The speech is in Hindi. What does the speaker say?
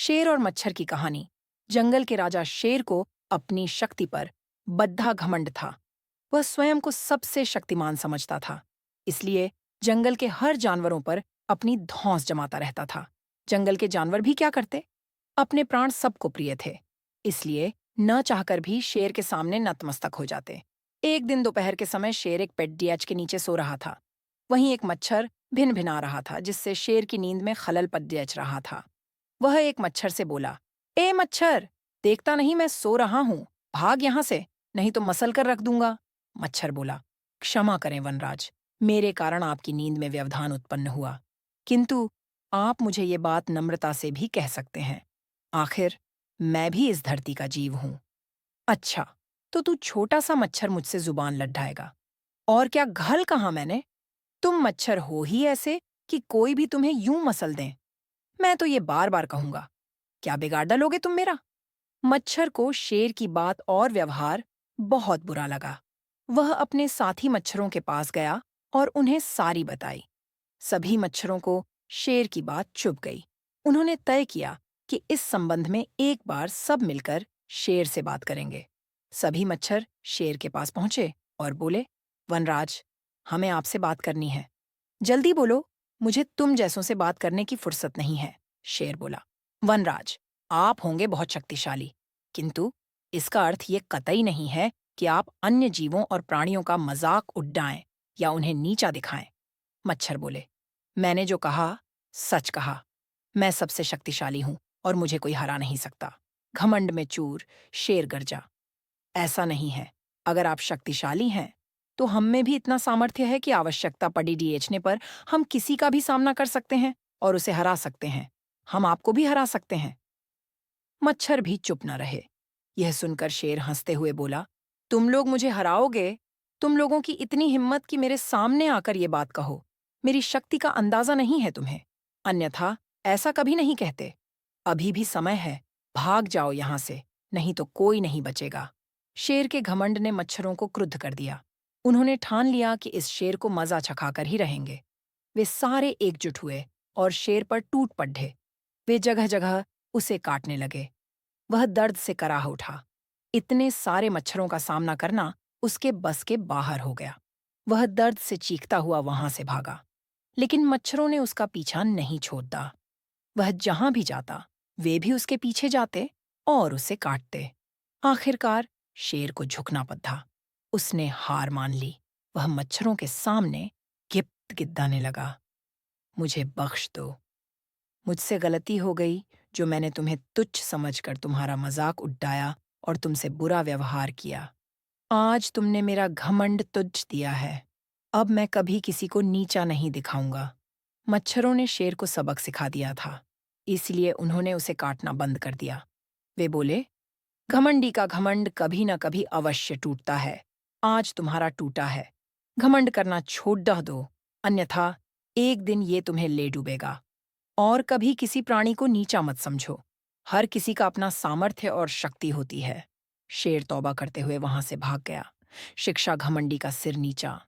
शेर और मच्छर की कहानी। जंगल के राजा शेर को अपनी शक्ति पर बद्धा घमंड था। वह स्वयं को सबसे शक्तिमान समझता था, इसलिए जंगल के हर जानवरों पर अपनी धौंस जमाता रहता था। जंगल के जानवर भी क्या करते? अपने प्राण सबको प्रिय थे, इसलिए न चाहकर भी शेर के सामने नतमस्तक हो जाते। एक दिन दोपहर के समय शेर एक पेड़ के नीचे सो रहा था। वहीं एक मच्छर भिन भिना रहा था, जिससे शेर की नींद में खलल पड़ रहा था। वह एक मच्छर से बोला, ए मच्छर, देखता नहीं मैं सो रहा हूं, भाग यहां से, नहीं तो मसल कर रख दूंगा। मच्छर बोला, क्षमा करें वनराज, मेरे कारण आपकी नींद में व्यवधान उत्पन्न हुआ, किंतु आप मुझे ये बात नम्रता से भी कह सकते हैं। आखिर मैं भी इस धरती का जीव हूं। अच्छा, तो तू छोटा सा मच्छर मुझसे जुबान लड्ढाएगा? और क्या घल कहा मैंने? तुम मच्छर हो ही ऐसे कि कोई भी तुम्हें यूं मसल दें। मैं तो ये बार बार कहूंगा, क्या बिगाड़ डालोगे तुम मेरा? मच्छर को शेर की बात और व्यवहार बहुत बुरा लगा। वह अपने साथी मच्छरों के पास गया और उन्हें सारी बताई। सभी मच्छरों को शेर की बात चुभ गई। उन्होंने तय किया कि इस संबंध में एक बार सब मिलकर शेर से बात करेंगे। सभी मच्छर शेर के पास पहुंचे और बोले, वनराज, हमें आपसे बात करनी है। जल्दी बोलो, मुझे तुम जैसों से बात करने की फुर्सत नहीं है। शेर बोला, वनराज, आप होंगे बहुत शक्तिशाली, किंतु इसका अर्थ ये कतई नहीं है कि आप अन्य जीवों और प्राणियों का मजाक उड़ाएं या उन्हें नीचा दिखाएं। मच्छर बोले, मैंने जो कहा सच कहा। मैं सबसे शक्तिशाली हूं और मुझे कोई हरा नहीं सकता। घमंड में चूर शेर गरजा। ऐसा नहीं है, अगर आप शक्तिशाली हैं तो हम में भी इतना सामर्थ्य है कि आवश्यकता पड़ी डीएचने पर हम किसी का भी सामना कर सकते हैं और उसे हरा सकते हैं। हम आपको भी हरा सकते हैं। मच्छर भी चुप न रहे। यह सुनकर शेर हंसते हुए बोला, तुम लोग मुझे हराओगे? तुम लोगों की इतनी हिम्मत कि मेरे सामने आकर ये बात कहो। मेरी शक्ति का अंदाजा नहीं है तुम्हें, अन्यथा ऐसा कभी नहीं कहते। अभी भी समय है, भाग जाओ यहां से, नहीं तो कोई नहीं बचेगा। शेर के घमंड ने मच्छरों को क्रुद्ध कर दिया। उन्होंने ठान लिया कि इस शेर को मजा चखाकर ही रहेंगे। वे सारे एकजुट हुए और शेर पर टूट पड़े। वे जगह जगह उसे काटने लगे। वह दर्द से कराह उठा। इतने सारे मच्छरों का सामना करना उसके बस के बाहर हो गया। वह दर्द से चीखता हुआ वहां से भागा, लेकिन मच्छरों ने उसका पीछा नहीं छोड़ा। वह जहां भी जाता, वे भी उसके पीछे जाते और उसे काटते। आखिरकार शेर को झुकना पड़ा। उसने हार मान ली। वह मच्छरों के सामने गिद्दाने लगा, मुझे बख्श दो। मुझसे गलती हो गई जो मैंने तुम्हें तुच्छ समझकर तुम्हारा मजाक उड़ाया और तुमसे बुरा व्यवहार किया। आज तुमने मेरा घमंड तुच्छ दिया है। अब मैं कभी किसी को नीचा नहीं दिखाऊंगा। मच्छरों ने शेर को सबक सिखा दिया था, इसलिए उन्होंने उसे काटना बंद कर दिया। वे बोले, घमंडी का घमंड कभी न कभी अवश्य टूटता है। आज तुम्हारा टूटा है। घमंड करना छोड़ दो, अन्यथा एक दिन ये तुम्हें ले डूबेगा। और कभी किसी प्राणी को नीचा मत समझो। हर किसी का अपना सामर्थ्य और शक्ति होती है। शेर तौबा करते हुए वहां से भाग गया। शिक्षा घमंडी का सिर नीचा।